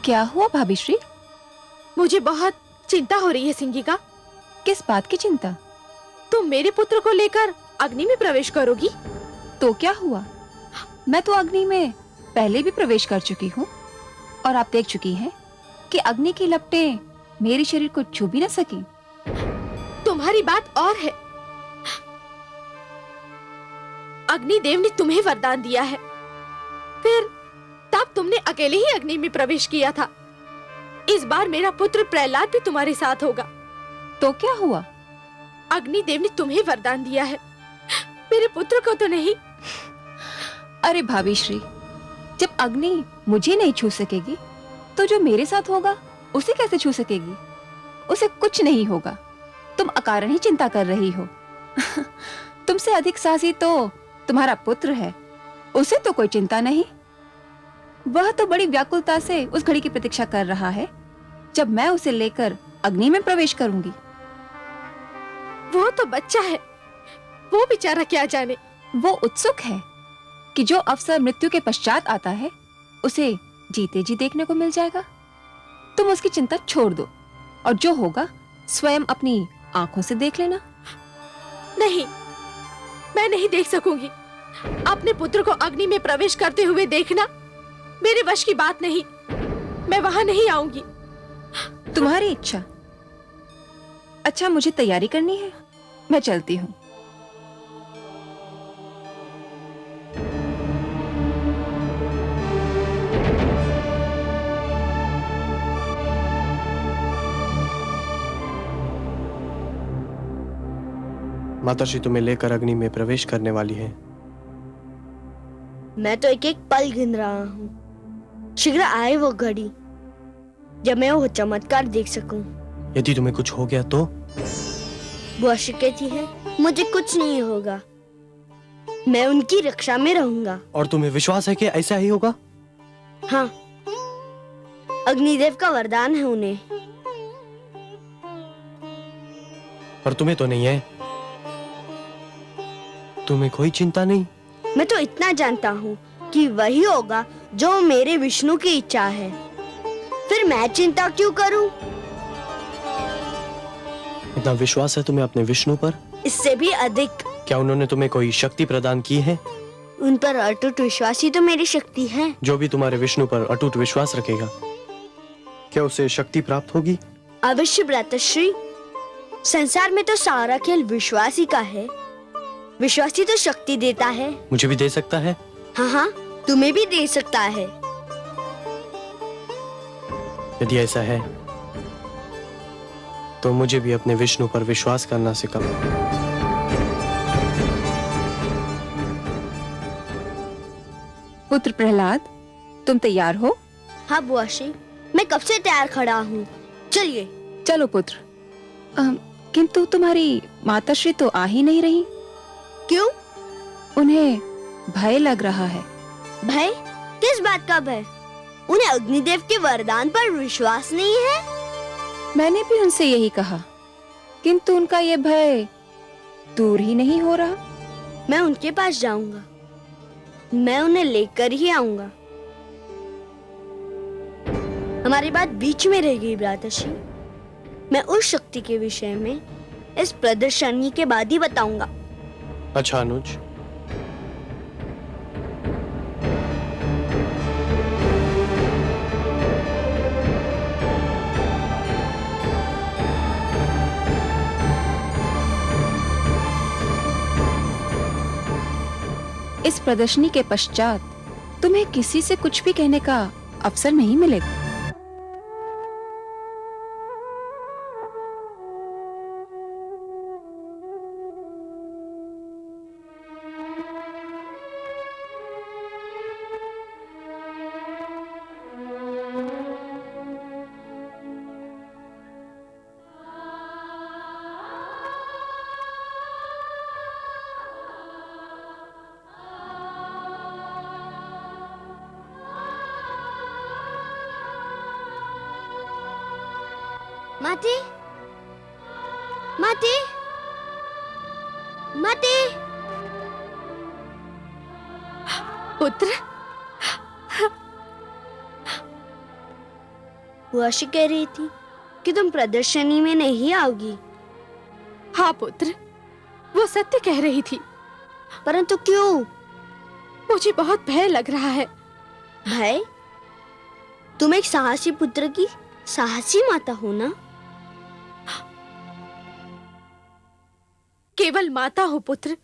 क्या हुआ भाभी श्री? मुझे बहुत चिंता हो रही है सिंगिका। किस बात की चिंता? तुम मेरे पुत्र को लेकर अग्नि में प्रवेश करोगी? तो क्या हुआ? मैं तो अग्नि में पहले भी प्रवेश कर चुकी हूँ और आप देख चुकी हैं कि अग्नि की लपटें मेरे शरीर को छू भी न सकी। तुम्हारी बात और है। अग्निदेव ने तुम्हें वरदान दिया है, फिर तब तुमने अकेले ही अग्नि में प्रवेश किया था। इस बार मेरा पुत्र प्रहलाद भी तुम्हारे साथ होगा। तो क्या हुआ? अग्निदेव ने तुम्हें वरदान दिया है, मेरे पुत्र को तो नहीं। अरे भाभी श्री, जब अग्नि मुझे नहीं छू सकेगी तो जो मेरे साथ होगा उसे कैसे छू सकेगी? उसे कुछ नहीं होगा। तुम अकारण ही चिंता कर रही हो। तुमसे अधिक साहसी तो तुम्हारा पुत्र है, उसे तो कोई चिंता नहीं। वह तो बड़ी व्याकुलता से उस घड़ी की प्रतीक्षा कर रहा है जब मैं उसे लेकर अग्नि में प्रवेश करूंगी। वो तो बच्चा है, वो बेचारा क्या जाने। वो उत्सुक है कि जो अवसर मृत्यु के पश्चात आता है उसे जीते जी देखने को मिल जाएगा। तुम उसकी चिंता छोड़ दो और जो होगा स्वयं अपनी आंखों से देख लेना। नहीं, मैं नहीं देख सकूंगी। अपने पुत्र को अग्नि में प्रवेश करते हुए देखना मेरे वश की बात नहीं। मैं वहां नहीं आऊंगी। तुम्हारी इच्छा। अच्छा, मुझे तैयारी करनी है, मैं चलती हूँ। माताश्री तुम्हें लेकर अग्नि में प्रवेश करने वाली है। मैं तो एक एक पल गिन रहा हूँ। शीघ्र आए वो घड़ी जब मैं वो चमत्कार देख सकूं। यदि तुम्हें कुछ हो गया तो? बुआ श्री कहती है मुझे कुछ नहीं होगा, मैं उनकी रक्षा में रहूंगा। और तुम्हें विश्वास है कि ऐसा ही होगा? हाँ, अग्निदेव का वरदान है उन्हें। पर तुम्हें तो नहीं है। तुम्हें कोई चिंता नहीं? मैं तो इतना जानता हूँ कि वही होगा जो मेरे विष्णु की इच्छा है, फिर मैं चिंता क्यों करूं? इतना विश्वास है तुम्हें अपने विष्णु पर? इससे भी अधिक। क्या उन्होंने तुम्हें कोई शक्ति प्रदान की है? उन पर अटूट विश्वास ही तो मेरी शक्ति है। जो भी तुम्हारे विष्णु पर अटूट विश्वास रखेगा, क्या उसे शक्ति प्राप्त होगी? अवश्य भ्रातश्री, संसार में तो सारा खेल विश्वास ही का है। विश्वास ही तो शक्ति देता है। मुझे भी दे सकता है? हाँ हाँ, तुम्हें भी दे सकता है। यदि ऐसा है तो मुझे भी अपने विष्णु पर विश्वास करना सिखाओ। पुत्र प्रहलाद, तुम तैयार हो? हाँ बुआ श्री, मैं कब से तैयार खड़ा हूँ। चलिए। चलो पुत्र। किंतु तुम्हारी माताश्री तो आ ही नहीं रही। क्यों? उन्हें भय लग रहा है। भय? किस बात का भय? उन्हें अग्निदेव के वरदान पर विश्वास नहीं है? मैंने भी उनसे यही कहा, किंतु उनका ये भय दूर ही नहीं हो रहा। मैं उनके पास जाऊंगा, मैं उन्हें लेकर ही आऊंगा। हमारी बात बीच में रह गई भ्राताश्री। मैं उस शक्ति के विषय में इस प्रदर्शनी के बाद ही बताऊंगा। अच्छा अनुज, इस प्रदर्शनी के पश्चात तुम्हें किसी से कुछ भी कहने का अवसर नहीं मिलेगा। माते, माते, माते। पुत्र, बुआशी कह रही थी कि तुम प्रदर्शनी में नहीं आओगी। हाँ पुत्र, वो सत्य कह रही थी, परंतु क्यों? मुझे बहुत भय लग रहा है। भय? तुम एक साहसी पुत्र की साहसी माता हो ना? केवल माता हो पुत्र,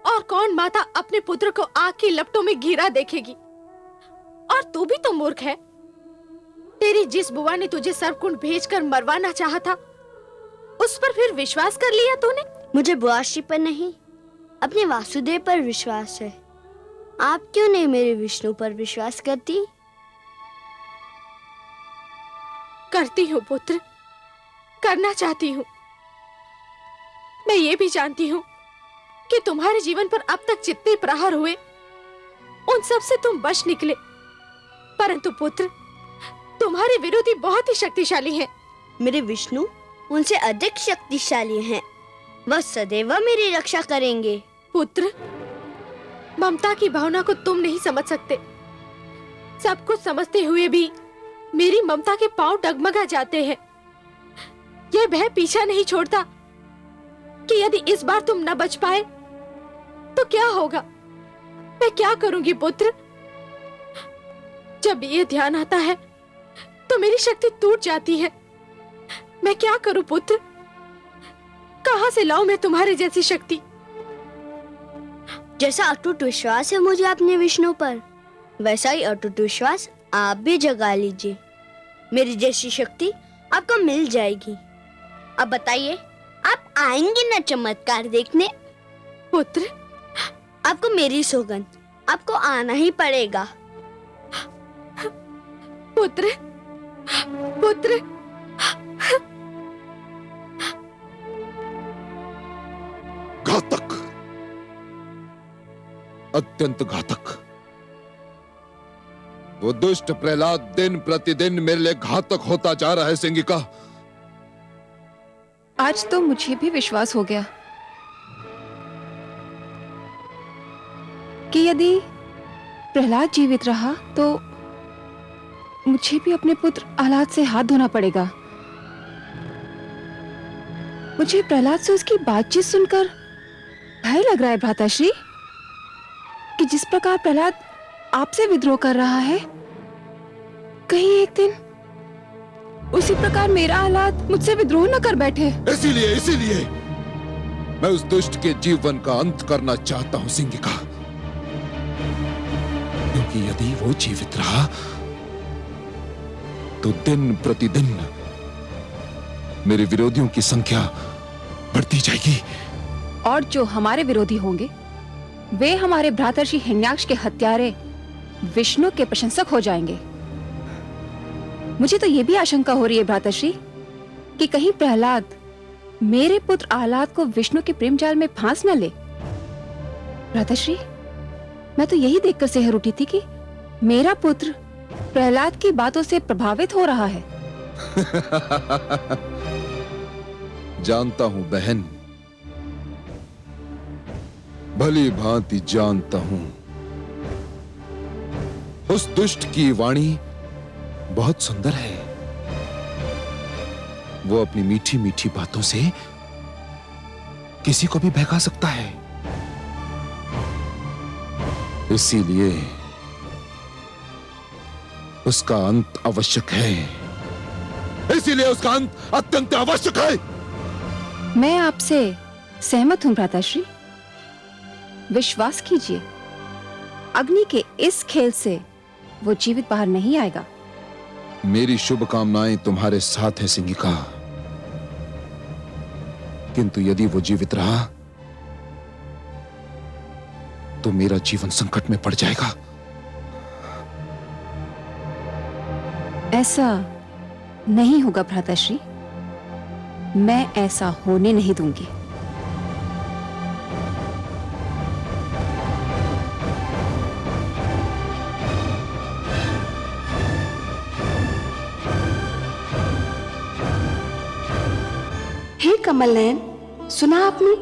और कौन माता अपने पुत्र को आग की लपटों में घिरा देखेगी? और तू भी तो मूर्ख है। तेरी जिस बुआ ने तुझे सर्पकुंड भेजकर मरवाना चाहा था, उस पर फिर विश्वास कर लिया तूने? मुझे बुआशी पर नहीं, अपने वासुदेव पर विश्वास है। आप क्यों नहीं मेरे विष्णु पर विश्वास करती? करती हूँ पुत्र, करना चाहती हूँ। मैं ये भी जानती हूँ कि तुम्हारे जीवन पर अब तक जितने प्रहार हुए, उन सब से तुम बच निकले। परंतु पुत्र, तुम्हारे विरोधी बहुत ही शक्तिशाली हैं। मेरे विष्णु उनसे अधिक शक्तिशाली हैं। वह सदैव मेरी रक्षा करेंगे। पुत्र, ममता की भावना को तुम नहीं समझ सकते। सब कुछ समझते हुए भी मेरी ममता के पांव डगमगा जाते हैं। यह भय पीछा नहीं छोड़ता कि यदि इस बार तुम न बच पाए तो क्या होगा। मैं क्या करूंगी पुत्र? जब ये ध्यान आता है तो मेरी शक्ति टूट जाती है। मैं क्या करूं पुत्र? कहां से लाऊं मैं तुम्हारे जैसी शक्ति? जैसा अटूट विश्वास है मुझे अपने विष्णु पर, वैसा ही अटूट विश्वास आप भी जगा लीजिए। मेरी जैसी शक्ति आपको मिल जाएगी। अब बताइए, आप आएंगे ना चमत्कार देखने? पुत्र, आपको मेरी सौगंध, आपको आना ही पड़ेगा। पुत्र, पुत्र, घातक, अत्यंत घातक। वो दुष्ट प्रहलाद दिन प्रतिदिन मेरे लिए घातक होता जा रहा है सिंगिका। आज तो मुझे भी विश्वास हो गया कि यदि प्रहलाद जीवित रहा तो मुझे भी अपने पुत्र आह्लाद से हाथ धोना पड़ेगा। मुझे प्रहलाद से उसकी बातचीत सुनकर भय लग रहा है भ्राताश्री, कि जिस प्रकार प्रहलाद आपसे विद्रोह कर रहा है, कहीं एक दिन उसी प्रकार मेरा आह्लाद मुझसे विद्रोह न कर बैठे। इसीलिए मैं उस दुष्ट के जीवन का अंत करना चाहता हूं सिंगिका, क्योंकि यदि वो जीवित रहा तो दिन प्रतिदिन मेरे विरोधियों की संख्या बढ़ती जाएगी। और जो हमारे विरोधी होंगे वे हमारे भ्रातर्षि हिरण्याक्ष के हत्यारे विष्णु के प्रशंसक हो जाएंगे। मुझे तो ये भी आशंका हो रही है भ्रातर्षि कि कहीं प्रहलाद मेरे पुत्र आह्लाद को विष्णु के प्रेम जाल में फांस न ले। भ्रातर्षि, मैं तो यही देखकर सेहर उठी थी कि मेरा पुत्र प्रहलाद की बातों से प्रभावित हो रहा है। जानता हूं बहन, भली भांति जानता हूं। उस दुष्ट की वाणी बहुत सुंदर है। वो अपनी मीठी मीठी बातों से किसी को भी बहका सकता है। इसीलिए उसका अंत आवश्यक है। इसीलिए उसका अंत अत्यंत आवश्यक है। मैं आपसे सहमत हूं भ्राताश्री। विश्वास कीजिए, अग्नि के इस खेल से वो जीवित बाहर नहीं आएगा। मेरी शुभकामनाएं तुम्हारे साथ है सिंगिका, किंतु यदि वो जीवित रहा तो मेरा जीवन संकट में पड़ जाएगा। ऐसा नहीं होगा भ्राताश्री, मैं ऐसा होने नहीं दूंगी। हे कमल नयन, सुना आपने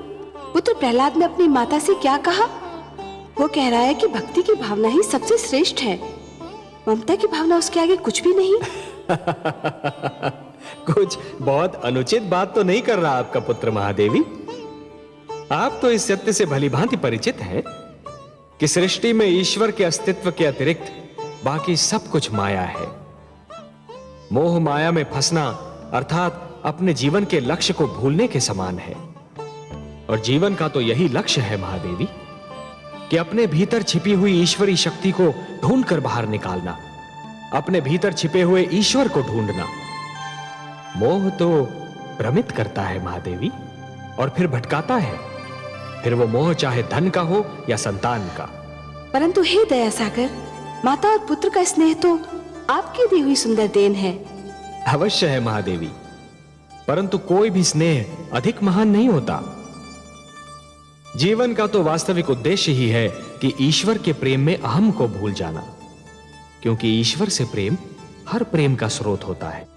पुत्र प्रहलाद ने अपनी माता से क्या कहा? वो कह रहा है कि भक्ति की भावना ही सबसे श्रेष्ठ है, ममता की भावना उसके आगे कुछ भी नहीं। कुछ बहुत अनुचित बात तो नहीं कर रहा आपका पुत्र महादेवी। आप तो इस सत्य से भलीभांति परिचित हैं कि सृष्टि में ईश्वर के अस्तित्व के अतिरिक्त बाकी सब कुछ माया है। मोह माया में फंसना अर्थात अपने जीवन के लक्ष्य को भूलने के समान है। और जीवन का तो यही लक्ष्य है महादेवी कि अपने भीतर छिपी हुई ईश्वरी शक्ति को ढूंढकर बाहर निकालना, अपने भीतर छिपे हुए ईश्वर को ढूंढना। मोह तो भ्रमित करता है महादेवी और फिर भटकाता है, फिर वो मोह चाहे धन का हो या संतान का। परंतु हे दया सागर, माता और पुत्र का स्नेह तो आपकी दी हुई सुंदर देन है। अवश्य है महादेवी, परंतु कोई भी स्नेह अधिक महान नहीं होता। जीवन का तो वास्तविक उद्देश्य ही है कि ईश्वर के प्रेम में अहम को भूल जाना, क्योंकि ईश्वर से प्रेम हर प्रेम का स्रोत होता है।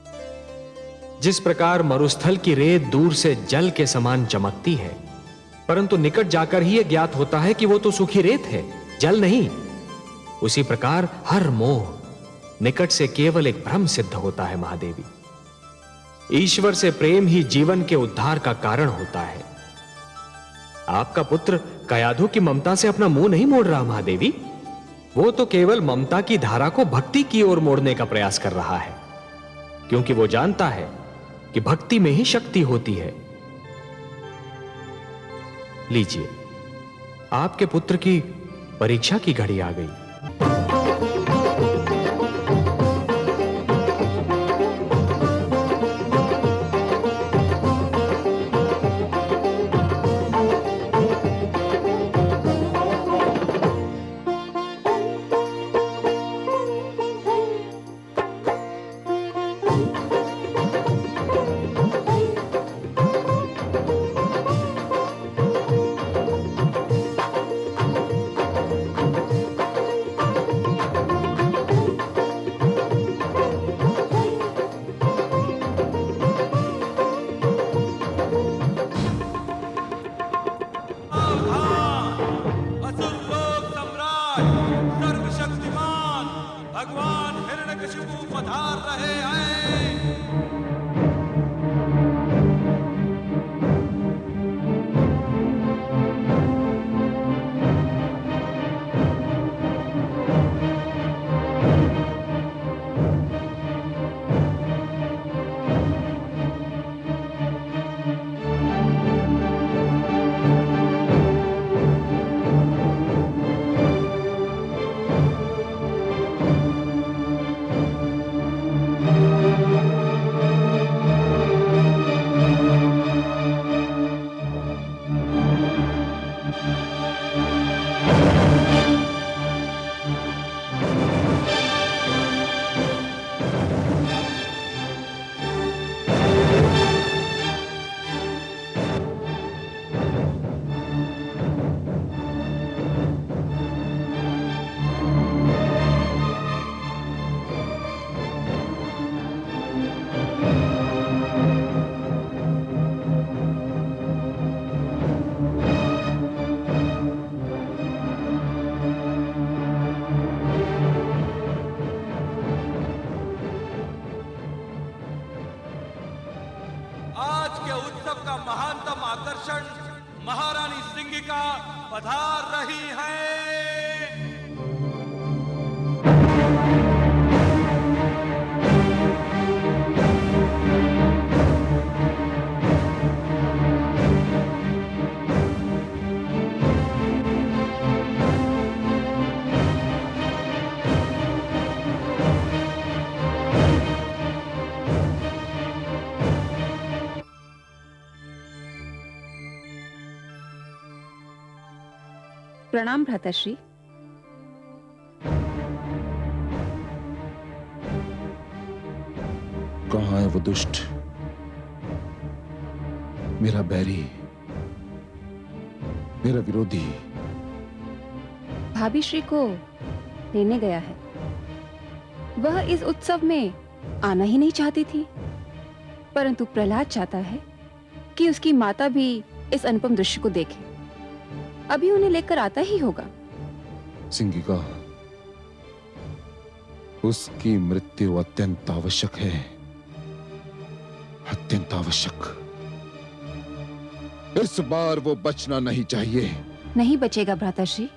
जिस प्रकार मरुस्थल की रेत दूर से जल के समान चमकती है, परंतु निकट जाकर ही यह ज्ञात होता है कि वो तो सूखी रेत है, जल नहीं, उसी प्रकार हर मोह निकट से केवल एक भ्रम सिद्ध होता है महादेवी। ईश्वर से प्रेम ही जीवन के उद्धार का कारण होता है। आपका पुत्र कयाधु की ममता से अपना मुंह नहीं मोड़ रहा महादेवी, वो तो केवल ममता की धारा को भक्ति की ओर मोड़ने का प्रयास कर रहा है, क्योंकि वो जानता है कि भक्ति में ही शक्ति होती है। लीजिए, आपके पुत्र की परीक्षा की घड़ी आ गई। भगवान हिरण्यकशिपु पधार रहे हैं। आज के उत्सव का महानतम आकर्षण महारानी सिंगिका पधार रही हैं। प्रणाम भ्राताश्री। कहाँ है वो दुष्ट, मेरा बैरी, मेरा विरोधी? भाभी श्री को लेने गया है। वह इस उत्सव में आना ही नहीं चाहती थी, परंतु प्रहलाद चाहता है कि उसकी माता भी इस अनुपम दृश्य को देखे। अभी उन्हें लेकर आता ही होगा। सिंगिका, उसकी मृत्यु अत्यंत आवश्यक है, अत्यंत आवश्यक। इस बार वो बचना नहीं चाहिए। नहीं बचेगा भ्राताश्री।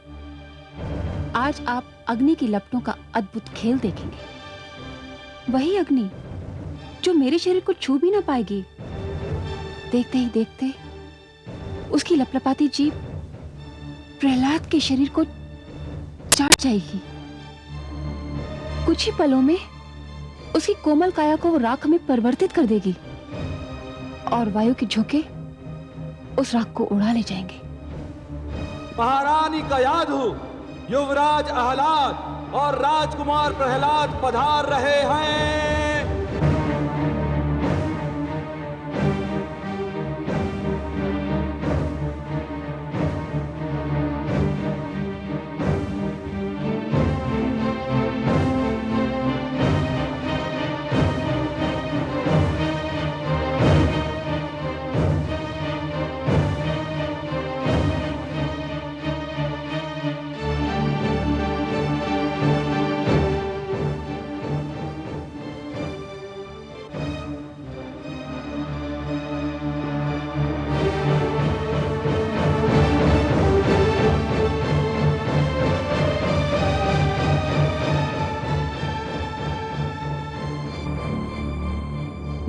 आज आप अग्नि की लपटों का अद्भुत खेल देखेंगे। वही अग्नि जो मेरे शरीर को छू भी ना पाएगी। देखते ही देखते उसकी लपलपाती जीभ प्रहलाद के शरीर को चाट जाएगी। कुछ ही पलों में उसकी कोमल काया को वो राख में परिवर्तित कर देगी और वायु के झोंके उस राख को उड़ा ले जाएंगे। महारानी का यादु, युवराज आह्लाद और राजकुमार प्रहलाद पधार रहे हैं।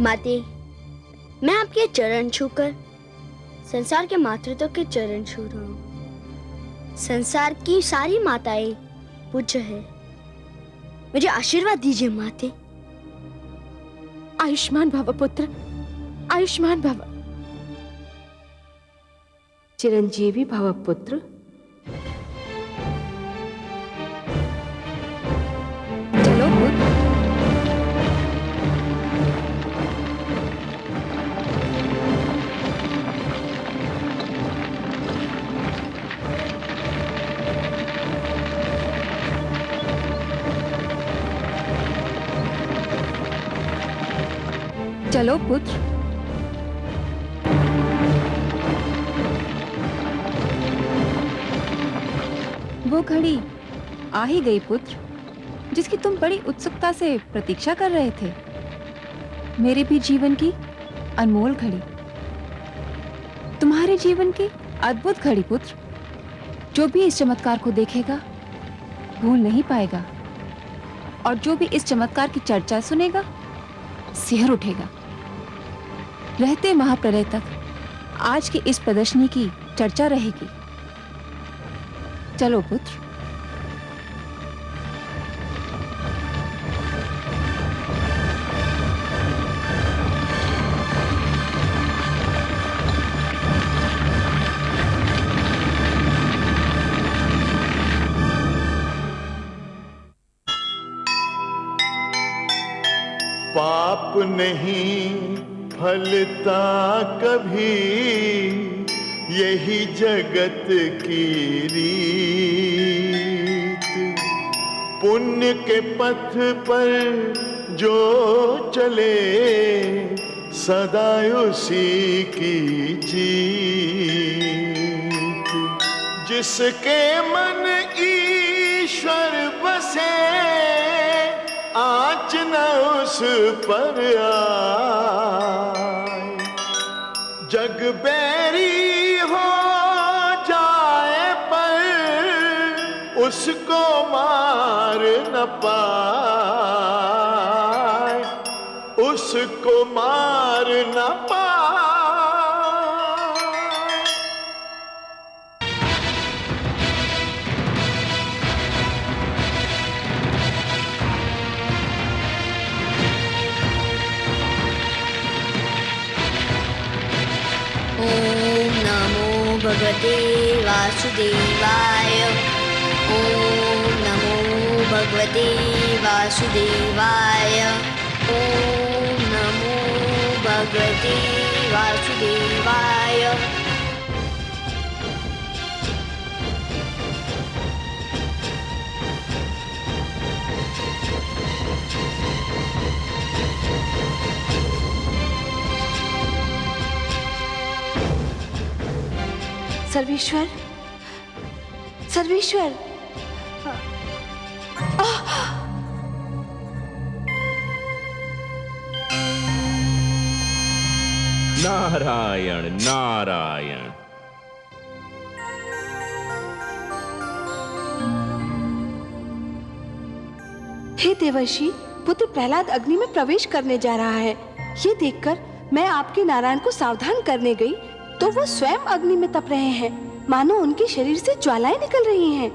माते, मैं आपके चरण छूकर संसार के मातृत्व के चरण छू रहा हूँ। संसार की सारी माताएं पूज्य है। मुझे आशीर्वाद दीजिए माते। आयुष्मान भव पुत्र, आयुष्मान भव। चिरंजीवी भव पुत्र। चलो पुत्र। चलो पुत्र। वो घड़ी आ ही गई पुत्र, जिसकी तुम बड़ी उत्सुकता से प्रतीक्षा कर रहे थे। मेरे भी जीवन की अनमोल घड़ी, तुम्हारे जीवन की अद्भुत घड़ी पुत्र। जो भी इस चमत्कार को देखेगा भूल नहीं पाएगा, और जो भी इस चमत्कार की चर्चा सुनेगा सिहर उठेगा। रहते महाप्रलय तक आज की इस प्रदर्शनी की चर्चा रहेगी। चलो पुत्र। पाप नहीं फलता कभी, यही जगत की रीत। पुण्य के पथ पर जो चले, सदा उसी की जीत। जिसके मन ईश्वर बसे, आँच न उस पर आए। जग बैरी हो जाए पर उसको मार न पाए, उसको मार न पाए। ओम नमो भगवते वासुदेवाय। ओम नमो भगवते वासुदेवाय। ओम नमो भगवते वासुदेवाय। सर्वेश्वर, सर्वेश्वर। नारायण नारायण। हे देवर्षि, पुत्र प्रहलाद अग्नि में प्रवेश करने जा रहा है। ये देखकर मैं आपके नारायण को सावधान करने गई तो वो स्वयं अग्नि में तप रहे हैं, मानो उनके शरीर से ज्वालाएं निकल रही हैं।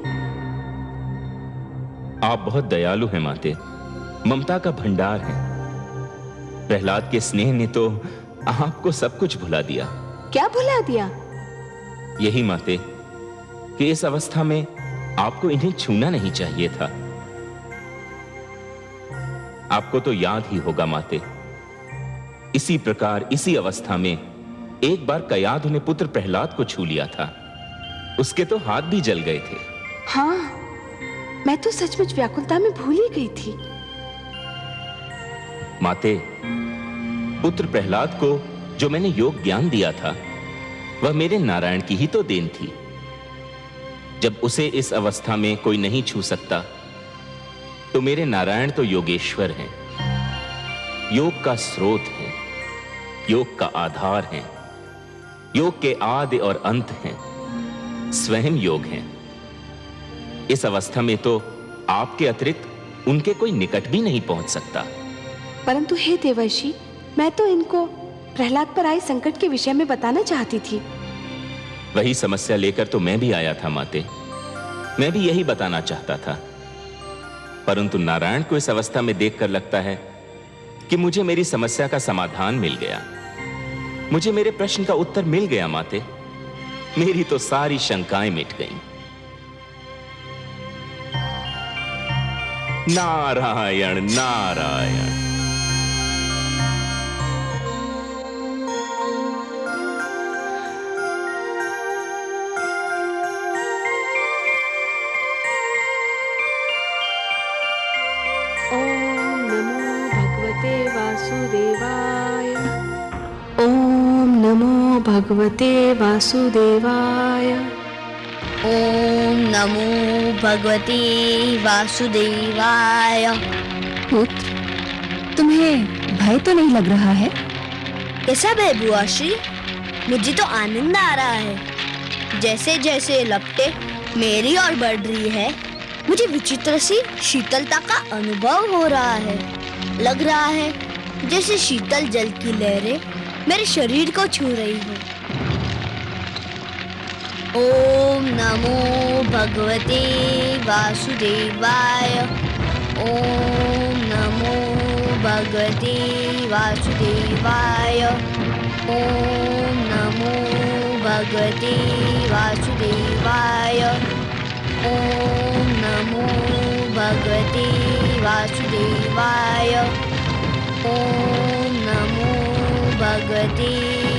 आप बहुत दयालु हैं माते, ममता का भंडार है। प्रहलाद के स्नेह ने तो आपको सब कुछ भुला दिया। क्या भुला दिया? यही माते कि इस अवस्था में आपको इन्हें छूना नहीं चाहिए था। आपको तो याद ही होगा माते, इसी प्रकार इसी अवस्था में एक बार कयाधु ने पुत्र प्रहलाद को छू लिया था। उसके तो हाथ भी जल गए थे। हाँ, मैं तो सचमुच व्याकुलता में भूल ही गई थी। माते, पुत्र प्रहलाद को जो मैंने योग ज्ञान दिया था वह मेरे नारायण की ही तो देन थी। जब उसे इस अवस्था में कोई नहीं छू सकता तो मेरे नारायण तो योगेश्वर हैं, योग का स्रोत हैं, योग का आधार हैं, योग के आदि और अंत हैं, स्वयं योग हैं। इस अवस्था में तो आपके अतिरिक्त उनके कोई निकट भी नहीं पहुंच सकता। परंतु हे देवर्षि, मैं तो इनको प्रहलाद पर आए संकट के विषय में बताना चाहती थी। वही समस्या लेकर तो मैं भी आया था माते, मैं भी यही बताना चाहता था। परंतु नारायण को इस अवस्था में देखकर लगता है कि मुझे मेरी समस्या का समाधान मिल गया, मुझे मेरे प्रश्न का उत्तर मिल गया माते। मेरी तो सारी शंकाएं मिट गईं। नारायण नारायण। ओम नमो भगवते वासुदेवाय। ओम नमो भगवते वासुदेवाय। ओम नमो भगवते वासुदेवाय। पुत्र, तुम्हें भय तो नहीं लग रहा है? कैसा भय बुआ श्री? मुझे तो आनंद आ रहा है। जैसे जैसे लपटे मेरी ओर बढ़ रही है, मुझे विचित्र सी शीतलता का अनुभव हो रहा है। लग रहा है जैसे शीतल जल की लहरें मेरे शरीर को छू रही हो। ओम नमो भगवते वासुदेवाय। ओम नमो भगवते वासुदेवाय। ओम नमो भगवते वासुदेवाय। ओम नमो भगवते वासुदेवाय। ओम नमो भगवते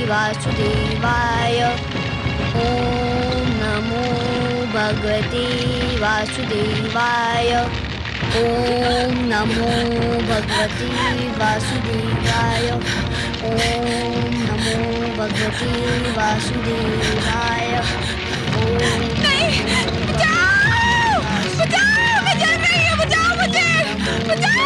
वासुदेवाय। ओम नमो भगवते वासुदेवाय। ओम नमो भगवते वासुदेवाय। ओम नमो भगवते वासुदेवाय। ओम बचाओ! बचाओ! मैं जल रही हूँ! बचाओ मुझे! बचाओ!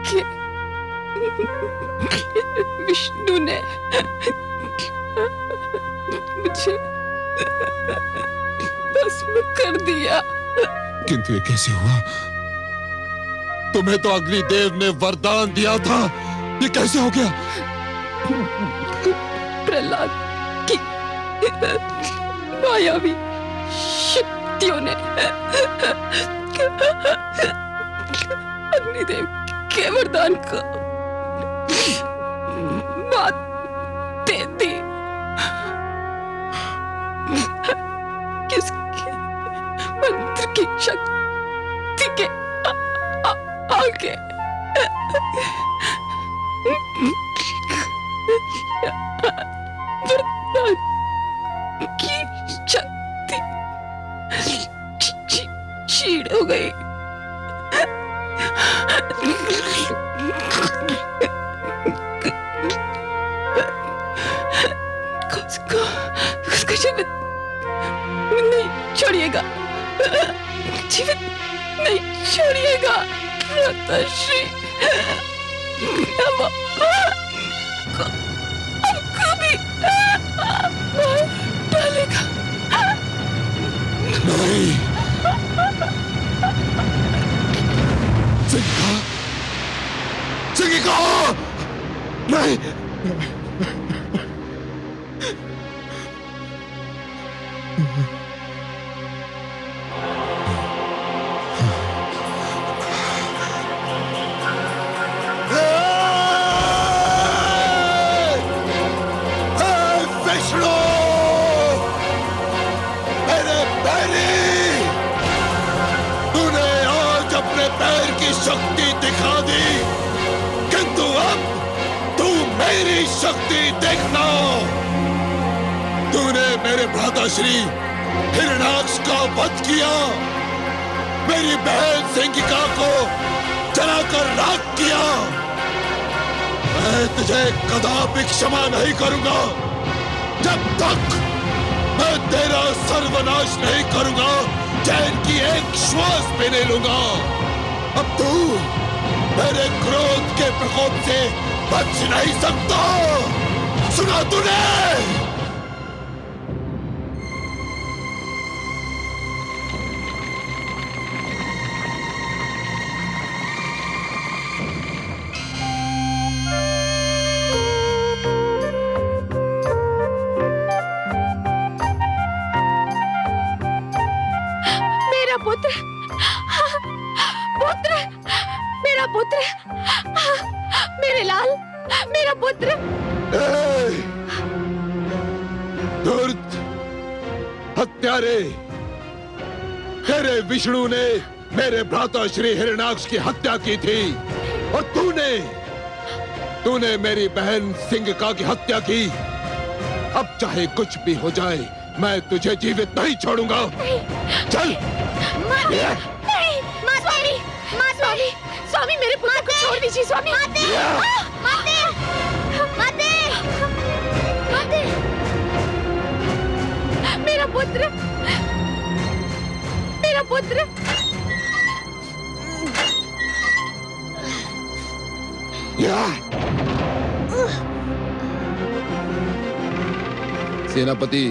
कि विष्णु ने मुझे भस्म कर दिया। किंतु ये कैसे हुआ? तुम्हें तो अग्निदेव ने वरदान दिया था, ये कैसे हो गया? प्रहलाद की मायावी शक्तियों ने अग्निदेव के वरदान को मात दे दी। किसकी मंत्र की शक्ति के आगे वरदान की शक्ति क्षीण हो गई। उसको जीवित नहीं छोड़िएगा, जीवित नहीं छोड़िएगा माताश्री। हमको भी मार डालेगा। नहीं, सिंघा, सिंघा, नहीं। विष्णु, मेरे पैरी, तूने आज अपने पैर की शक्ति दिखा दी, किंतु अब तू मेरी शक्ति देखना। तूने मेरे भ्राताश्री हिरण्याक्ष का वध किया, मेरी बहन सिंघिका को जलाकर राख किया। मैं तुझे कदापि क्षमा नहीं करूंगा जब तक मैं तेरा सर्वनाश नहीं करूंगा, चैन की एक श्वास भी नहीं लूंगा। अब तू मेरे क्रोध के प्रकोप से बच नहीं सकता। सुना तूने? पुत्र, पुत्र, मेरा पुत्र, मेरे लाल, मेरा पुत्र। धूर्त, हत्यारे, तेरे विष्णु ने मेरे भ्राता श्री हिरण्याक्ष की हत्या की थी और तूने मेरी बहन सिंघिका की हत्या की। अब चाहे कुछ भी हो जाए, मैं तुझे जीवित नहीं छोड़ूंगा। चल। नहीं, स्वामी, स्वामी, स्वामी, मेरे पुत्र को छोड़ दीजिए स्वामी। माते, माते, माते, मेरा पुत्र, मेरा पुत्र। सेनापति,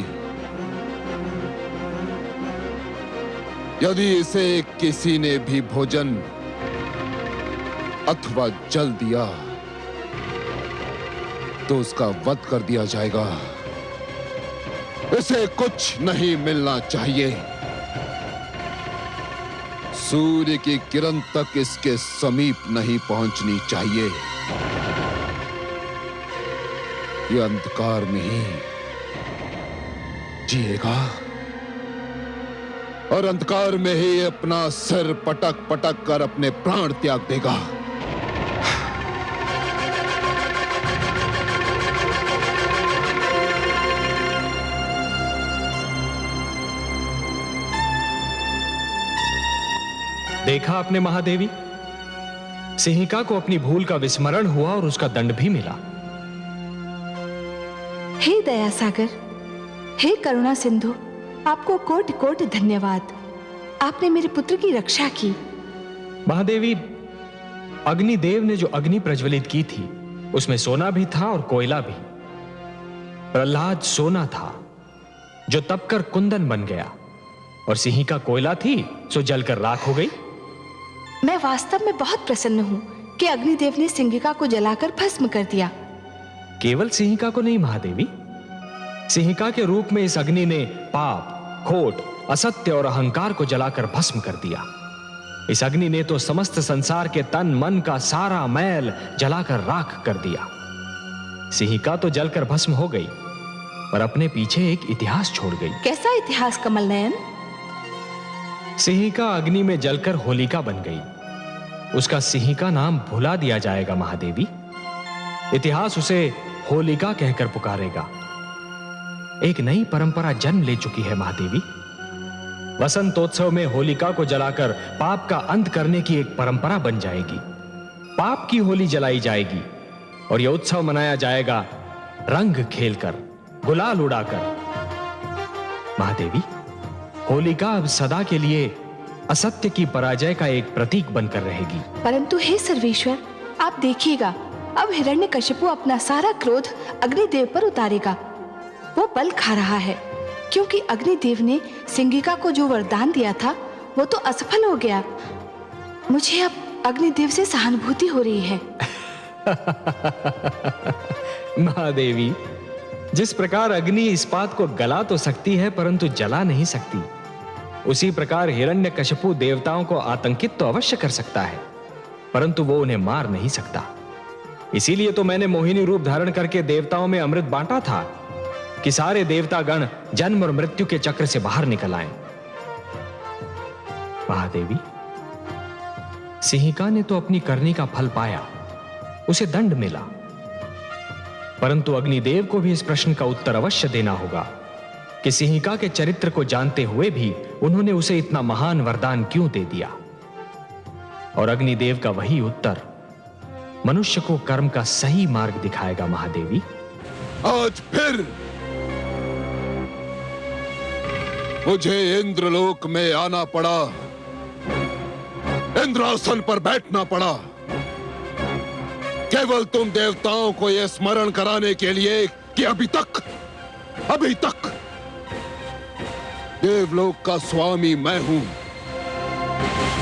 यदि इसे किसी ने भी भोजन अथवा जल दिया तो उसका वध कर दिया जाएगा। इसे कुछ नहीं मिलना चाहिए। सूर्य की किरण तक इसके समीप नहीं पहुंचनी चाहिए। यह अंधकार में ही जिएगा और अंधकार में ही अपना सिर पटक पटक कर अपने प्राण त्याग देगा। देखा आपने महादेवी, सिंहिका को अपनी भूल का विस्मरण हुआ और उसका दंड भी मिला। हे दया सागर, हे करुणा सिंधु, आपको कोटि कोटि धन्यवाद। आपने मेरे पुत्र की रक्षा की। महादेवी, अग्निदेव ने जो अग्नि प्रज्वलित की थी उसमें सोना भी था और कोयला भी। प्रहलाद सोना था जो तपकर कुंदन बन गया, और सिंहिका कोयला थी सो जलकर राख हो गई। मैं वास्तव में बहुत प्रसन्न हूँ कि अग्निदेव ने सिंहिका को जलाकर भस्म कर दिया। केवल सिंहिका को नहीं महादेवी, सिंहिका के रूप में इस अग्नि ने पाप, खोट, असत्य और अहंकार को जलाकर भस्म कर दिया। इस अग्नि ने तो समस्त संसार के तन मन का सारा मैल जलाकर राख कर दिया। सिंहिका तो जलकर भस्म हो गई, पर अपने पीछे एक इतिहास छोड़ गई। कैसा इतिहास कमल नयन? सिंहिका अग्नि में जलकर होलिका बन गई। उसका सिंहिका नाम भुला दिया जाएगा महादेवी। इतिहास उसे होलिका कहकर पुकारेगा। एक नई परंपरा जन्म ले चुकी है महादेवी। वसंतोत्सव में होलिका को जलाकर पाप का अंत करने की एक परंपरा बन जाएगी। पाप की होली जलाई जाएगी और यह उत्सव मनाया जाएगा रंग खेलकर, गुलाल उड़ाकर। महादेवी, होलिका अब सदा के लिए असत्य की पराजय का एक प्रतीक बनकर रहेगी। परंतु हे सर्वेश्वर, आप देखिएगा, अब हिरण्यकशिपु अपना सारा क्रोध अग्निदेव पर उतारेगा। वो बल खा रहा है, क्योंकि अग्निदेव ने सिंहिका को जो वरदान दिया था वो तो असफल हो गया। मुझे अब अग्निदेव से सहानुभूति हो रही है। महादेवी, जिस प्रकार अग्नि इस्पात को गला तो सकती है परंतु जला नहीं सकती, उसी प्रकार हिरण्यकशिपु देवताओं को आतंकित तो अवश्य कर सकता है, परंतु वो उन्हें मार नहीं सकता। इसीलिए तो मैंने मोहिनी रूप धारण करके देवताओं में अमृत बांटा था कि सारे देवतागण जन्म और मृत्यु के चक्र से बाहर निकल आएं। महादेवी, सिंहिका ने तो अपनी करनी का फल पाया, उसे दंड मिला, परंतु अग्निदेव को भी इस प्रश्न का उत्तर अवश्य देना होगा कि सिंहिका के चरित्र को जानते हुए भी उन्होंने उसे इतना महान वरदान क्यों दे दिया। और अग्निदेव का वही उत्तर मनुष्य को कर्म का सही मार्ग दिखाएगा। महादेवी, आज फिर मुझे इंद्रलोक में आना पड़ा, इंद्रासन पर बैठना पड़ा, केवल तुम देवताओं को यह स्मरण कराने के लिए कि अभी तक देवलोक का स्वामी मैं हूं।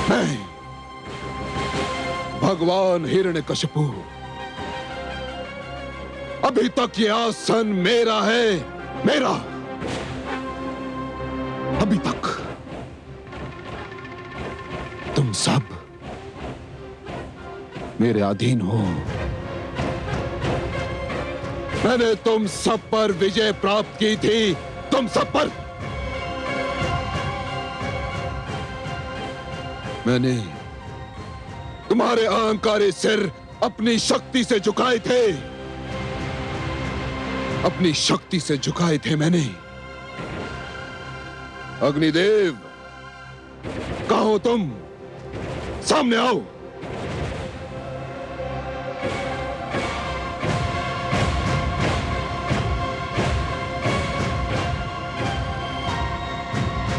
मैं भगवान हिरण्यकशिपु, अभी तक यह आसन मेरा है, मेरा। अभी तक तुम सब मेरे अधीन हो। मैंने तुम सब पर विजय प्राप्त की थी, तुम सब पर। मैंने तुम्हारे अहंकारी सिर अपनी शक्ति से झुकाए थे, अपनी शक्ति से झुकाए थे मैंने। अग्निदेव, कहाँ हो तुम? सामने आओ।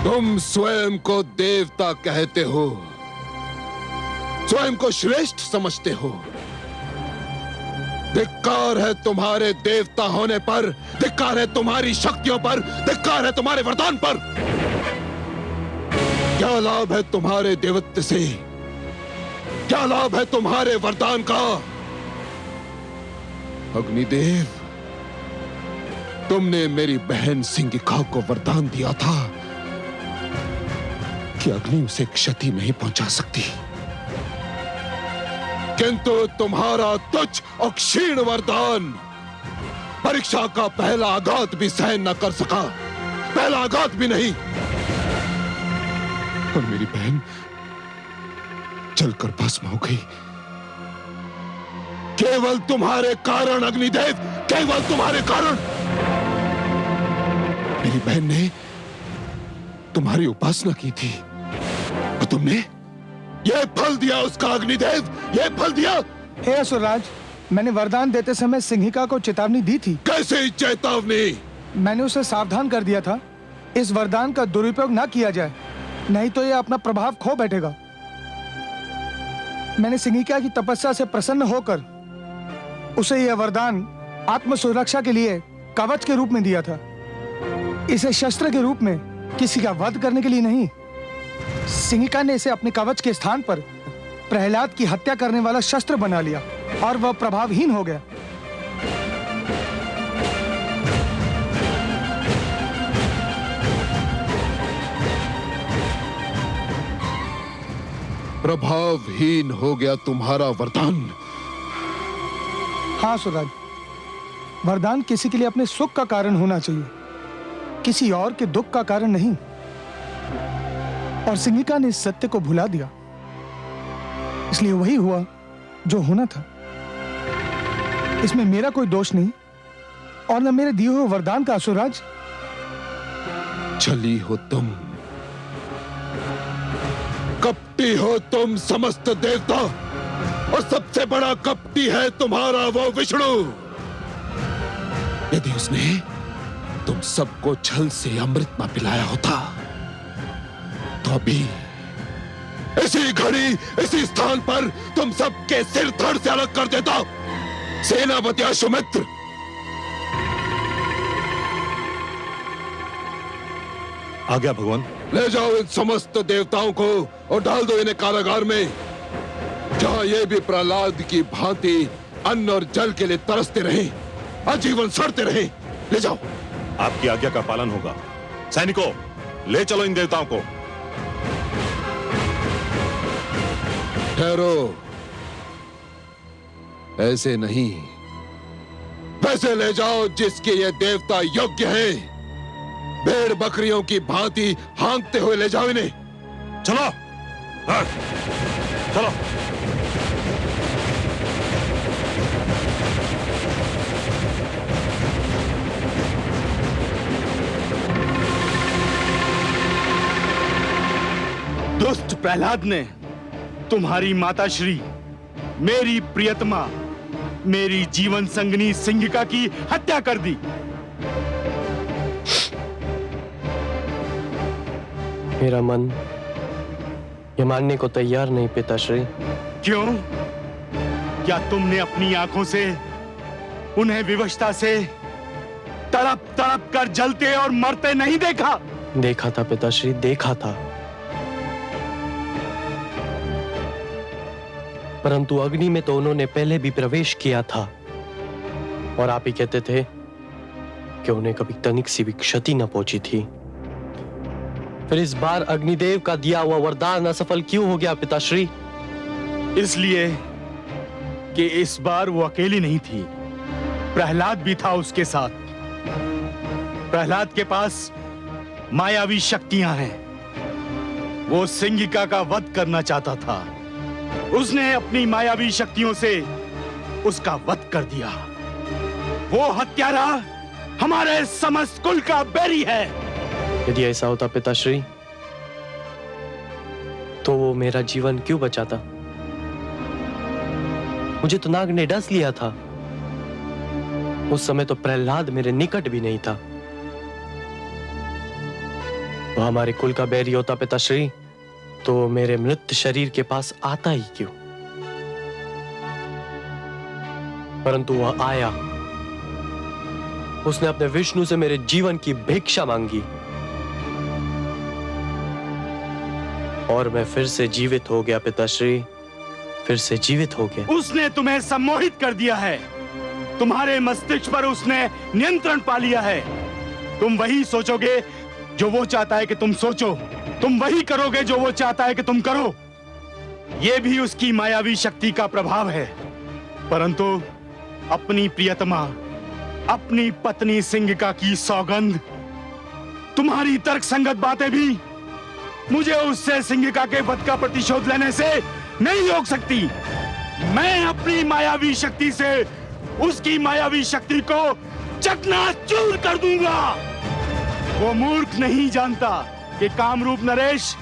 तुम स्वयं को देवता कहते हो, स्वयं को श्रेष्ठ समझते हो। धिक्कार है तुम्हारे देवता होने पर, धिक्कार है तुम्हारी शक्तियों पर, धिक्कार है तुम्हारे वरदान पर। क्या लाभ है तुम्हारे देवत्व से? क्या लाभ है तुम्हारे वरदान का? अग्निदेव, तुमने मेरी बहन सिंहिका को वरदान दिया था कि अग्नि उसे क्षति नहीं पहुंचा सकती, किंतु तुम्हारा तुच्छ और क्षीण वरदान परीक्षा का पहला आघात भी सहन न कर सका, पहला आघात भी नहीं। और मेरी बहन जलकर भस्म हो गई, केवल तुम्हारे कारण अग्निदेव, केवल तुम्हारे कारण। मेरी बहन ने तुम्हारी उपासना की थी और तुमने यह फल दिया उसका। अग्निदेव, यह फल दिया। हे असुरराज, मैंने वरदान देते समय सिंहिका को चेतावनी दी थी। कैसे चेतावनी? मैंने उसे सावधान कर दिया था, इस वरदान का दुरुपयोग ना किया जाए, नहीं तो यह अपना प्रभाव खो बैठेगा। मैंने सिंहिका की तपस्या से प्रसन्न होकर उसे यह वरदान आत्म सुरक्षा के लिए कवच के रूप में दिया था। इसे शस्त्र के रूप में किसी का वध करने के लिए नहीं। सिंहिका ने इसे अपने कवच के स्थान पर प्रहलाद की हत्या करने वाला शस्त्र बना लिया और वह प्रभावहीन हो गया। प्रभावहीन हो गया तुम्हारा वरदान। हाँ सुराज, वरदान किसी के लिए अपने सुख का कारण होना चाहिए, किसी और के दुख का कारण नहीं। और सिंहिका ने इस सत्य को भुला दिया, इसलिए वही हुआ जो होना था। इसमें मेरा कोई दोष नहीं और न मेरे दिए हुए वरदान का। सुराज, छली हो तुम, कपटी हो तुम समस्त देवता, और सबसे बड़ा कपटी है तुम्हारा वो विष्णु। यदि उसने तुम सबको छल से अमृत न पिलाया होता तो अभी इसी घड़ी इसी स्थान पर तुम सबके सिर धड़ से अलग कर देता। सेनापति अश्वमित्र, आ गया भगवान। ले जाओ इन समस्त देवताओं को और डाल दो इन्हें कारागार में, जहां ये भी प्रहलाद की भांति अन्न और जल के लिए तरसते रहे, आजीवन सड़ते रहे। ले जाओ। आपकी आज्ञा का पालन होगा। सैनिकों, ले चलो इन देवताओं को। ठहरो, ऐसे नहीं, वैसे ले जाओ जिसके ये देवता योग्य है। भेड़ बकरियों की भांति हाँकते हुए ले जाओ इन्हें। चलो, हाँ, चलो। दुष्ट प्रहलाद ने तुम्हारी माता श्री, मेरी प्रियतमा, मेरी जीवन संगनी सिंहिका की हत्या कर दी। मेरा मन ये मानने को तैयार नहीं पिताश्री। क्यों? क्या तुमने अपनी आंखों से उन्हें विवशता से तड़प तड़प कर जलते और मरते नहीं देखा? देखा था पिताश्री, देखा था, परंतु अग्नि में तो उन्होंने पहले भी प्रवेश किया था और आप ही कहते थे कि उन्हें कभी तनिक सी भी क्षति न पहुंची थी। फिर इस बार अग्निदेव का दिया हुआ वरदान असफल क्यों हो गया पिताश्री? इसलिए कि इस बार वो अकेली नहीं थी, प्रहलाद भी था उसके साथ। प्रहलाद के पास मायावी शक्तियां हैं। वो सिंहिका का वध करना चाहता था। उसने अपनी मायावी शक्तियों से उसका वध कर दिया। वो हत्यारा हमारे समस्त कुल का बैरी है। यदि ऐसा होता पिताश्री, तो वो मेरा जीवन क्यों बचाता? मुझे तो नाग ने डस लिया था। उस समय तो प्रहलाद मेरे निकट भी नहीं था। वो हमारे कुल का बैरी होता पिताश्री, तो मेरे मृत शरीर के पास आता ही क्यों? परंतु वह आया। उसने अपने विष्णु से मेरे जीवन की भिक्षा मांगी और मैं फिर से जीवित हो गया पिताश्री, फिर से जीवित हो गया। उसने तुम्हें सम्मोहित कर दिया है। तुम्हारे मस्तिष्क पर उसने नियंत्रण पा लिया है। तुम वही सोचोगे जो वो चाहता है कि तुम सोचो, तुम वही करोगे जो वो चाहता है कि तुम करो। ये भी उसकी मायावी शक्ति का प्रभाव है। परंतु अपनी प्रियतमा, अपनी पत्नी सिंहिका की सौगंध, तुम्हारी तर्कसंगत बातें भी मुझे उससे सिंहिका के वध का प्रतिशोध लेने से नहीं रोक सकती। मैं अपनी मायावी शक्ति से उसकी मायावी शक्ति को चकनाचूर कर दूंगा। वो मूर्ख नहीं जानता कि कामरूप नरेश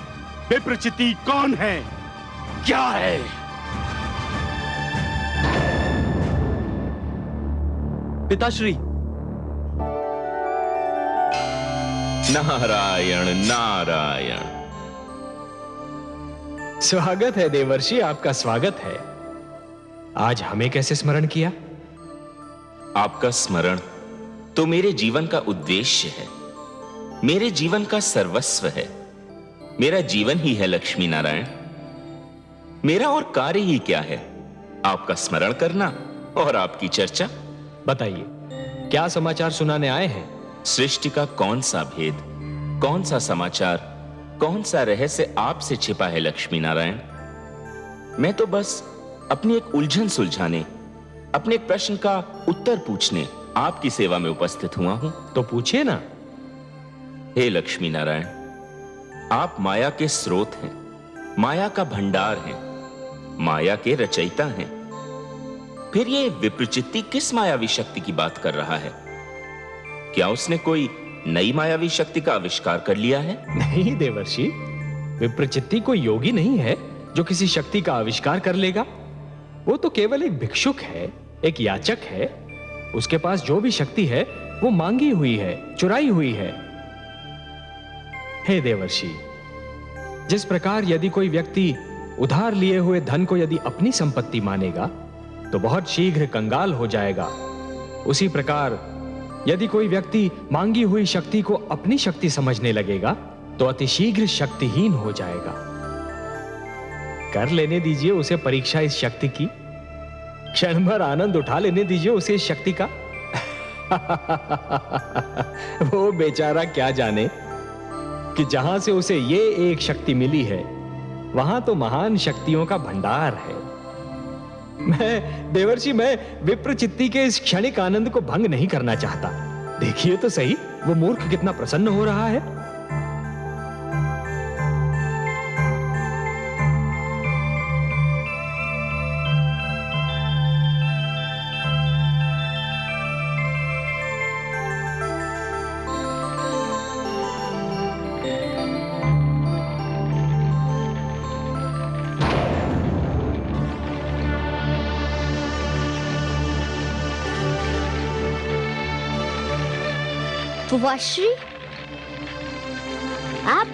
विप्रचिति कौन है, क्या है। पिताश्री, नारायण नारायण। स्वागत है देवर्षि, आपका स्वागत है। आज हमें कैसे स्मरण किया? आपका स्मरण तो मेरे जीवन का उद्देश्य है, मेरे जीवन का सर्वस्व है। मेरा जीवन ही है लक्ष्मी नारायण। मेरा और कार्य ही क्या है? आपका स्मरण करना और आपकी चर्चा। बताइए, क्या समाचार सुनाने आए हैं? सृष्टि का कौन सा भेद, कौन सा समाचार, कौन सा रहस्य आपसे छिपा है लक्ष्मी नारायण? मैं तो बस अपनी एक उलझन सुलझाने, अपने एक प्रश्न का उत्तर पूछने आपकी सेवा में उपस्थित हुआ हूं। तो पूछिए ना। हे लक्ष्मी नारायण, आप माया के स्रोत हैं, माया का भंडार हैं, माया के रचयिता हैं। फिर ये विप्रचित्ती किस मायावी शक्ति की बात कर रहा है? क्या उसने कोई नई मायावी शक्ति का आविष्कार कर लिया है? नहीं देवर्षि, विप्रचित्ती कोई योगी नहीं है जो किसी शक्ति का आविष्कार कर लेगा। वो तो केवल एक भिक्षुक है, एक याचक है। उसके पास जो भी शक्ति है वो मांगी हुई है, चुराई हुई है। हे देवर्षि, जिस प्रकार यदि कोई व्यक्ति उधार लिए हुए धन को यदि अपनी संपत्ति मानेगा तो बहुत शीघ्र कंगाल हो जाएगा, उसी प्रकार यदि कोई व्यक्ति मांगी हुई शक्ति को अपनी शक्ति समझने लगेगा तो अतिशीघ्र शक्तिहीन हो जाएगा। कर लेने दीजिए उसे परीक्षा इस शक्ति की, क्षण भर आनंद उठा लेने दीजिए उसे इस शक्ति का। वो बेचारा क्या जाने कि जहां से उसे ये एक शक्ति मिली है वहां तो महान शक्तियों का भंडार है। मैं विप्रचित्ती के इस क्षणिक आनंद को भंग नहीं करना चाहता। देखिए तो सही, वो मूर्ख कितना प्रसन्न हो रहा है। बुआश्री, आप?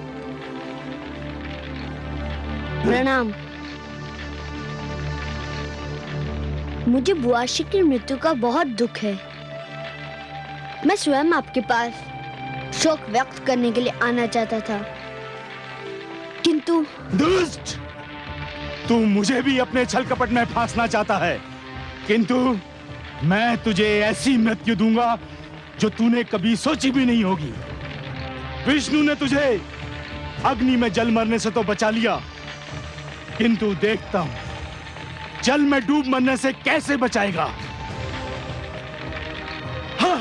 प्रणाम। मुझे बुआश्री की मृत्यु का बहुत दुख है। मैं स्वयं आपके पास शोक व्यक्त करने के लिए आना चाहता था, किंतु दुष्ट, तू मुझे भी अपने छल कपट में फांसना चाहता है, किंतु मैं तुझे ऐसी मृत्यु दूंगा जो तूने कभी सोची भी नहीं होगी। विष्णु ने तुझे अग्नि में जल मरने से तो बचा लिया, किंतु देखता हूं जल में डूब मरने से कैसे बचाएगा। हाँ।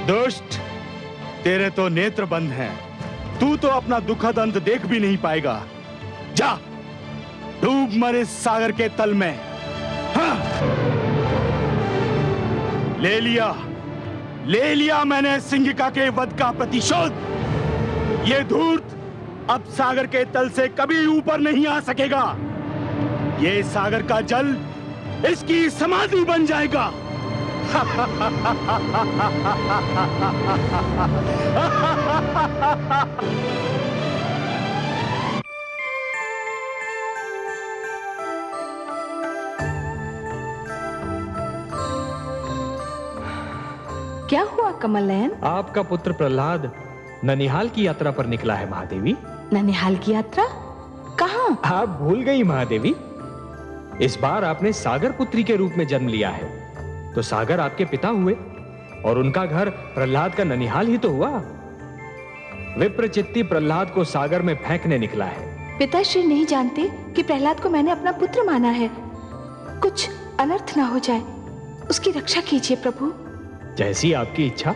दुष्ट, तेरे तो नेत्र बंद हैं। तू तो अपना दुखद अंत देख भी नहीं पाएगा। जा, डूब मर इस सागर के तल में। हाँ। ले लिया मैंने सिंहिका के वध का प्रतिशोध। ये धूर्त अब सागर के तल से कभी ऊपर नहीं आ सकेगा। ये सागर का जल इसकी समाधि बन जाएगा। क्या हुआ कमल नयन? आपका पुत्र प्रहलाद ननिहाल की यात्रा पर निकला है महादेवी। ननिहाल की यात्रा? कहाँ? आप भूल गई महादेवी, इस बार आपने सागर पुत्री के रूप में जन्म लिया है, तो सागर आपके पिता हुए और उनका घर प्रहलाद का ननिहाल ही तो हुआ। विप्रचित्ती प्रहलाद को सागर में फेंकने निकला है। पिताश्री नहीं जानते कि प्रहलाद को मैंने अपना पुत्र माना है। कुछ अनर्थ ना हो जाए, उसकी रक्षा कीजिए प्रभु। जैसी आपकी इच्छा।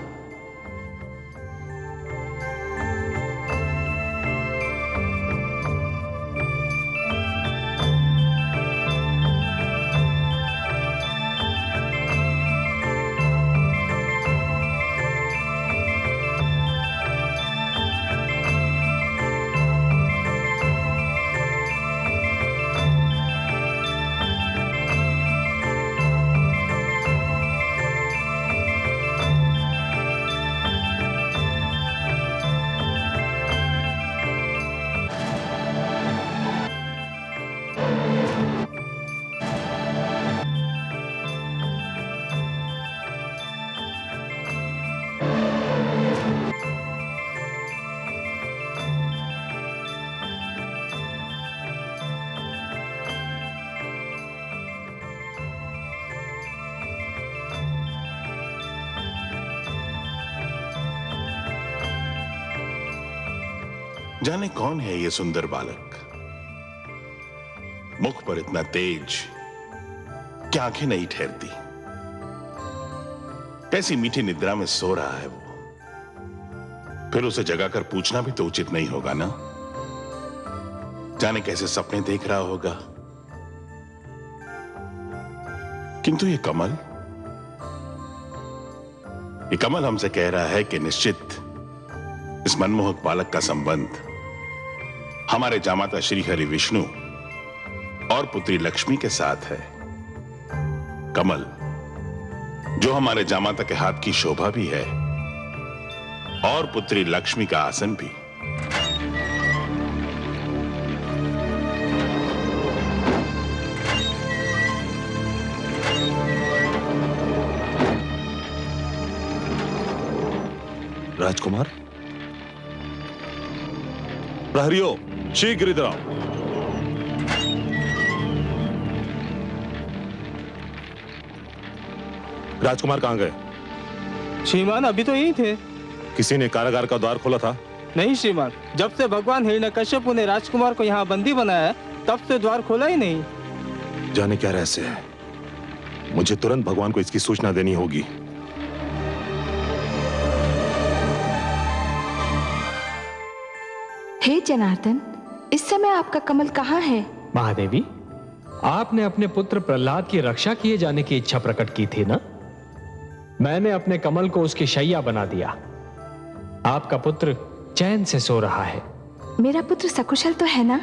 जाने कौन है ये सुंदर बालक, मुख पर इतना तेज कि आंखें नहीं ठहरती। कैसी मीठी निद्रा में सो रहा है वो। फिर उसे जगाकर पूछना भी तो उचित नहीं होगा ना। जाने कैसे सपने देख रहा होगा। किंतु ये कमल हमसे कह रहा है कि निश्चित इस मनमोहक बालक का संबंध हमारे जामाता श्री हरि विष्णु और पुत्री लक्ष्मी के साथ है। कमल जो हमारे जामाता के हाथ की शोभा भी है और पुत्री लक्ष्मी का आसन भी। राजकुमार, प्रहरियों, शीघ्र इधर आओ। राजकुमार कहां गए? श्रीमान अभी तो यही थे। किसी ने कारागार का द्वार खोला था? नहीं श्रीमान, जब से भगवान हिरण्यकश्यप ने राजकुमार को यहाँ बंदी बनाया है, तब से द्वार खोला ही नहीं। जाने क्या रहस्य है। मुझे तुरंत भगवान को इसकी सूचना देनी होगी। हे जनार्दन, इस समय आपका कमल कहाँ है? महादेवी, आपने अपने पुत्र प्रहलाद की रक्षा किए जाने की इच्छा प्रकट की थी ना? मैंने अपने कमल को उसकी शैया बना दिया। आपका पुत्र चैन से सो रहा है। मेरा पुत्र सकुशल तो है ना?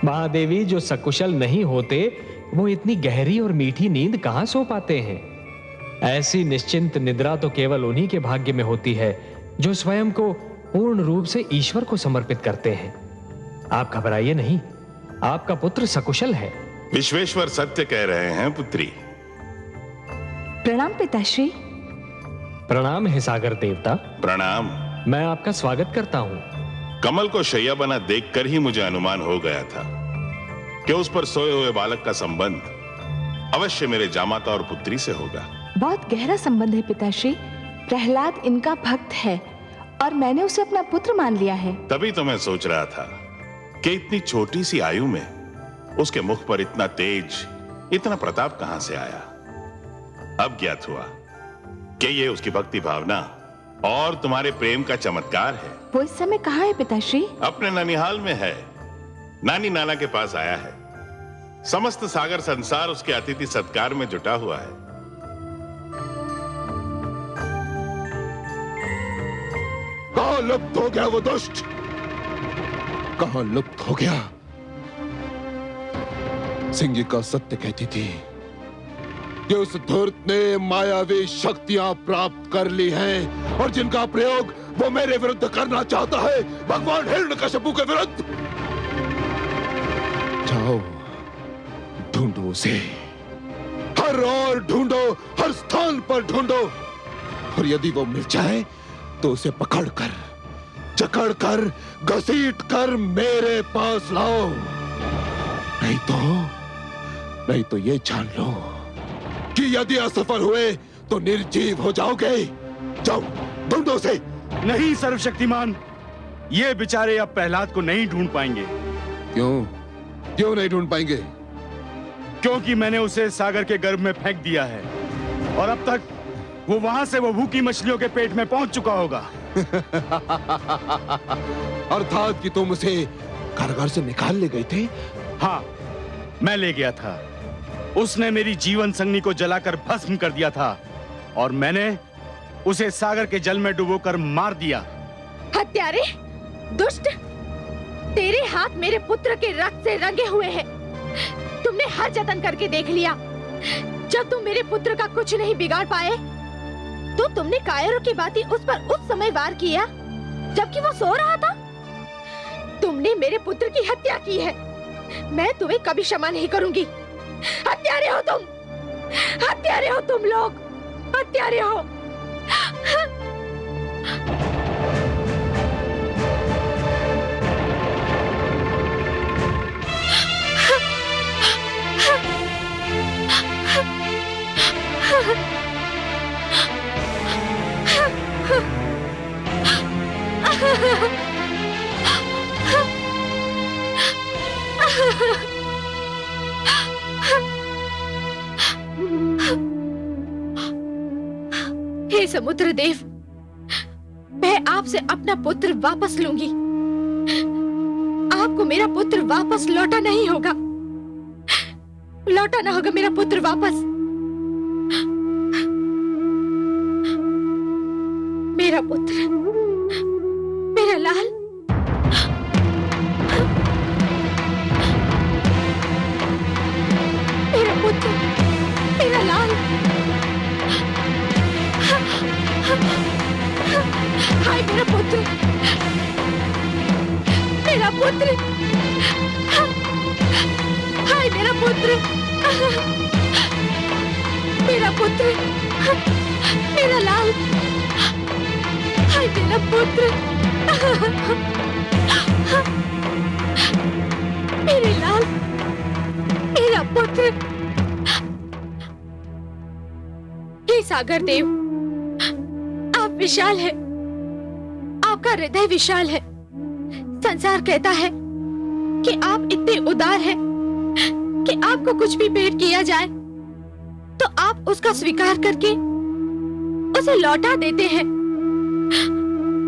महादेवी, जो सकुशल नहीं होते वो इतनी गहरी और मीठी नींद कहां सो पाते हैं? ऐसी निश्चिंत निद्रा तो केवल उन्हीं के भाग्य में होती है जो स्वयं को पूर्ण रूप से ईश्वर को समर्पित करते हैं। आप घबराइए नहीं, आपका पुत्र सकुशल है। विश्वेश्वर सत्य कह रहे हैं पुत्री। प्रणाम पिताश्री। प्रणाम हे सागर देवता। प्रणाम। मैं आपका स्वागत करता हूं। कमल को शैया बना देखकर ही मुझे अनुमान हो गया था कि उस पर सोए हुए बालक का संबंध अवश्य मेरे जामाता और पुत्री से होगा। बहुत गहरा संबंध है पिताश्री। प्रहलाद इनका भक्त है और मैंने उसे अपना पुत्र मान लिया है। तभी तो मैं सोच रहा था कि इतनी छोटी सी आयु में उसके मुख पर इतना तेज, इतना प्रताप कहां से आया। अब ज्ञात हुआ कि ये उसकी भक्ति भावना और तुम्हारे प्रेम का चमत्कार है। वो इस समय कहाँ है पिताश्री? अपने ननिहाल में है। नानी नाना के पास आया है। समस्त सागर संसार उसके अतिथि सत्कार में जुटा हुआ है। कहां लुप्त हो गया वो दुष्ट? कहां लुप्त हो गया? सिंगिका सत्य कहती थी कि उस धूर्त ने मायावी शक्तियां प्राप्त कर ली हैं और जिनका प्रयोग वो मेरे विरुद्ध करना चाहता है, भगवान हिरण्यकश्यप के विरुद्ध। जाओ, ढूंढो उसे, हर ओर ढूंढो, हर स्थान पर ढूंढो, और यदि वो मिल जाए तो उसे पकड़कर, जकड़कर, घसीटकर मेरे पास लाओ। नहीं तो ये जान लो कि यदि असफल हुए तो निर्जीव हो जाओगे। जाओ, ढूंढो उसे। नहीं सर्वशक्तिमान, ये बेचारे अब प्रहलाद को नहीं ढूंढ पाएंगे। क्यों नहीं ढूंढ पाएंगे? क्योंकि मैंने उसे सागर के गर्भ में फेंक दिया है और अब तक वो वहां से वो भूखी मछलियों के पेट में पहुंच चुका होगा। अर्थात कि तुम उसे कारागार से निकाल ले गए थे? हाँ, मैं ले गया था। उसने मेरी जीवन संगनी को जलाकर भस्म कर दिया था और मैंने उसे सागर के जल में डुबोकर मार दिया। हत्यारे, दुष्ट, तेरे हाथ मेरे पुत्र के रक्त से रंगे हुए हैं। तुमने हर जतन करके देख लिया। जब तुम मेरे पुत्र का कुछ नहीं बिगाड़ पाए तो तुमने कायरों की भांति उस पर उस समय वार किया जबकि वो सो रहा था। तुमने मेरे पुत्र की हत्या की है। मैं तुम्हें कभी क्षमा नहीं करूंगी। हत्यारे हो तुम, हत्यारे हो तुम लोग, हत्यारे हो। हे समुद्र देव, मैं आपसे अपना पुत्र वापस लूंगी। आपको मेरा पुत्र वापस लौटा नहीं होगा, लौटाना होगा मेरा पुत्र वापस। मेरा पुत्र, मेरा लाल, मेरा पुत्र, मेरा लाल। हाय मेरा पुत्र, मेरा पुत्र, हाय मेरा पुत्र, मेरा पुत्र, मेरा लाल, हाय मेरा पुत्र, मेरे लाल, मेरा पुत्र। हे सागर देव, आप विशाल है, आपका हृदय विशाल है। संसार कहता है कि आप इतने उदार हैं कि आपको कुछ भी भेंट किया जाए तो आप उसका स्वीकार करके उसे लौटा देते हैं।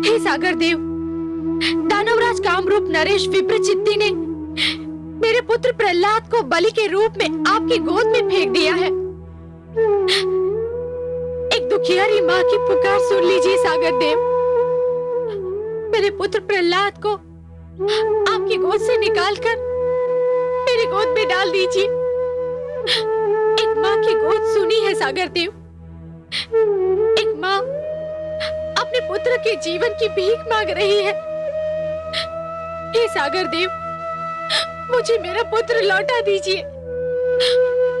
हे सागर देव, दानवराज कामरूप नरेश विप्रचित्ती ने मेरे पुत्र प्रहलाद को बलि के रूप में आपकी गोद में फेंक दिया है। एक दुखियारी माँ की पुकार सुन लीजिए सागर देव। मेरे पुत्र प्रहलाद को आपकी गोद से निकालकर मेरी गोद में डाल दीजिए। एक माँ की गोद सुनी है सागर देव। एक माँ अपने पुत्र के जीवन की भीख मांग रही है। हे सागर देव, मुझे मेरा पुत्र लौटा दीजिए,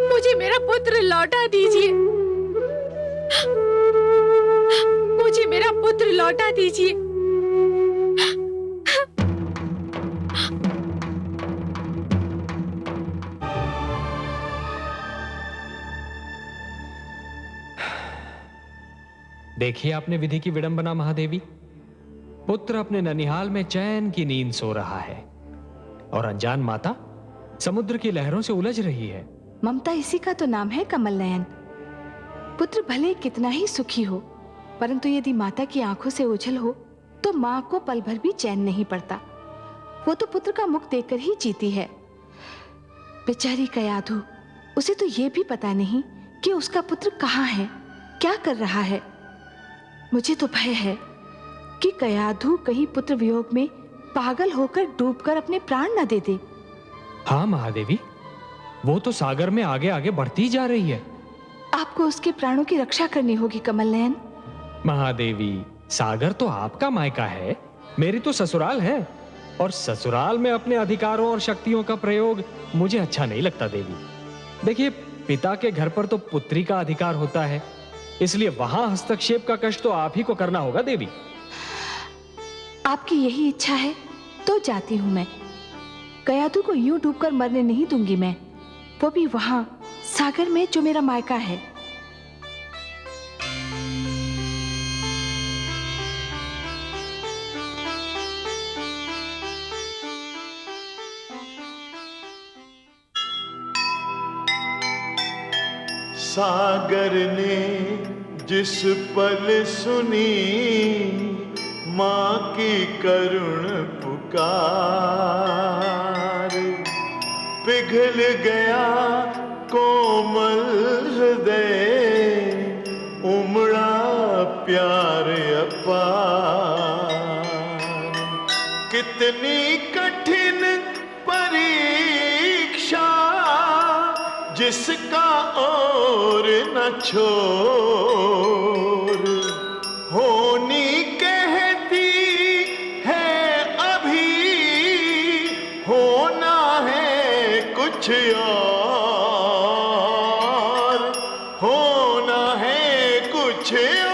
मुझे मेरा पुत्र लौटा दीजिए, मुझे मेरा पुत्र लौटा दीजिए। देखिए आपने विधि की विडंबना महादेवी। पुत्र अपने ननिहाल में चैन की नींद सो रहा है और अनजान माता समुद्र की लहरों से उलझ रही है। ममता इसी का तो नाम है कमल नयन। पुत्र भले कितना ही सुखी हो, परंतु यदि माता की आंखों से ओझल हो तो माँ को पल भर भी चैन नहीं पड़ता। वो तो पुत्र का मुख देखकर ही जीती है। बेचारी कयाधु, उसे तो ये भी पता नहीं कि उसका पुत्र कहाँ है, क्या कर रहा है। मुझे तो भय है कि कयाधु कहीं पुत्र वियोग में पागल होकर डूबकर अपने प्राण न दे दे। हाँ महादेवी, वो तो सागर में आगे आगे बढ़ती जा रही है। आपको उसके प्राणों की रक्षा करनी होगी कमल नयन। महादेवी, सागर तो आपका मायका है, मेरी तो ससुराल है, और ससुराल में अपने अधिकारों और शक्तियों का प्रयोग मुझे अच्छा नहीं लगता देवी। देखिए, पिता के घर पर तो पुत्री का अधिकार होता है, इसलिए वहां हस्तक्षेप का कष्ट तो आप ही को करना होगा देवी। आपकी यही इच्छा है तो जाती हूं मैं। कयाधु को यूं डूबकर मरने नहीं दूंगी मैं, वो भी वहां सागर में जो मेरा मायका है। सागर ने जिस पल सुनी माँ की करुण पुकार, पिघल गया कोमल हृदय, उमड़ा प्यार अपार। कितनी कठिन परीक्षा जिसका और न छोर, होनी कहती है अभी, होना है कुछ और, होना है कुछ और।